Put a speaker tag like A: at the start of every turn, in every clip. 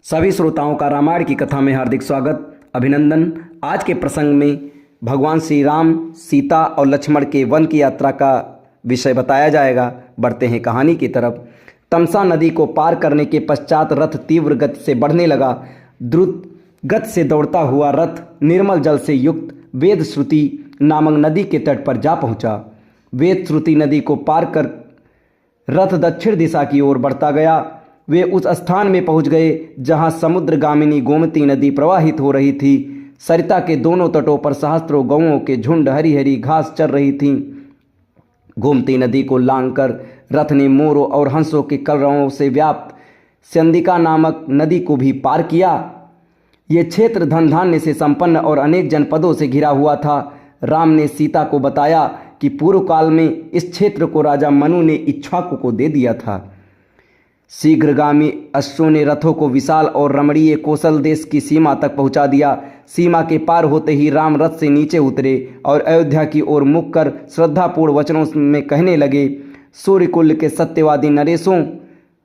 A: सभी श्रोताओं का रामायण की कथा में हार्दिक स्वागत, अभिनंदन। आज के प्रसंग में भगवान श्री राम, सीता और लक्ष्मण के वन की यात्रा का विषय बताया जाएगा। बढ़ते हैं कहानी की तरफ। तमसा नदी को पार करने के पश्चात रथ तीव्र गति से बढ़ने लगा। द्रुत गति से दौड़ता हुआ रथ निर्मल जल से युक्त वेद श्रुति नामक नदी के तट पर जा पहुंचा। वेद श्रुति नदी को पार कर रथ दक्षिण दिशा की ओर बढ़ता गया। वे उस स्थान में पहुंच गए जहां समुद्रगामिनी गोमती नदी प्रवाहित हो रही थी। सरिता के दोनों तटों पर सहस्त्रों गौओं के झुंड हरी हरी घास चर रही थीं। गोमती नदी को लांघकर रथ ने मोरों और हंसों के कलरवों से व्याप्त संदिका नामक नदी को भी पार किया। ये क्षेत्र धन धान्य से संपन्न और अनेक जनपदों से घिरा हुआ था। राम ने सीता को बताया कि पूर्व काल में इस क्षेत्र को राजा मनु ने इक्ष्वाकु को दे दिया था। शीघ्रगामी अश्वों ने रथों को विशाल और रमणीय कौशल देश की सीमा तक पहुंचा दिया। सीमा के पार होते ही राम रथ से नीचे उतरे और अयोध्या की ओर मुख कर श्रद्धापूर्ण वचनों में कहने लगे। सूर्यकुल के सत्यवादी नरेशों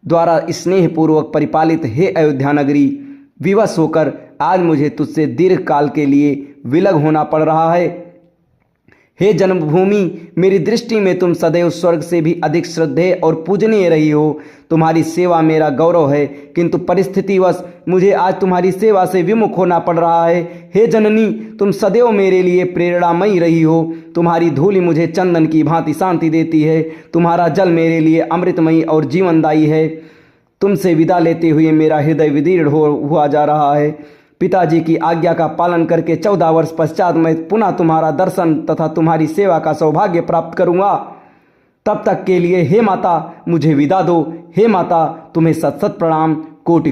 A: द्वारा स्नेहपूर्वक परिपालित हे अयोध्या नगरी, विवश होकर आज मुझे तुझसे दीर्घ काल के लिए विलग होना पड़ रहा है। हे जन्मभूमि, मेरी दृष्टि में तुम सदैव स्वर्ग से भी अधिक श्रद्धेय और पूजनीय रही हो। तुम्हारी सेवा मेरा गौरव है, किंतु परिस्थितिवश मुझे आज तुम्हारी सेवा से विमुख होना पड़ रहा है। हे जननी, तुम सदैव मेरे लिए प्रेरणामयी रही हो। तुम्हारी धूलि मुझे चंदन की भांति शांति देती है। तुम्हारा जल मेरे लिए अमृतमयी और जीवनदायी है। तुमसे विदा लेते हुए मेरा हृदय विदीर्ण हुआ जा रहा है। पिताजी की आज्ञा का पालन करके 14 वर्ष पश्चात मैं पुनः तुम्हारा दर्शन तथा तुम्हारी सेवा का सौभाग्य प्राप्त करूंगा। तब तक के लिए हे माता मुझे विदा दो। हे माता, तुम्हें सत सत प्रणाम, कोटि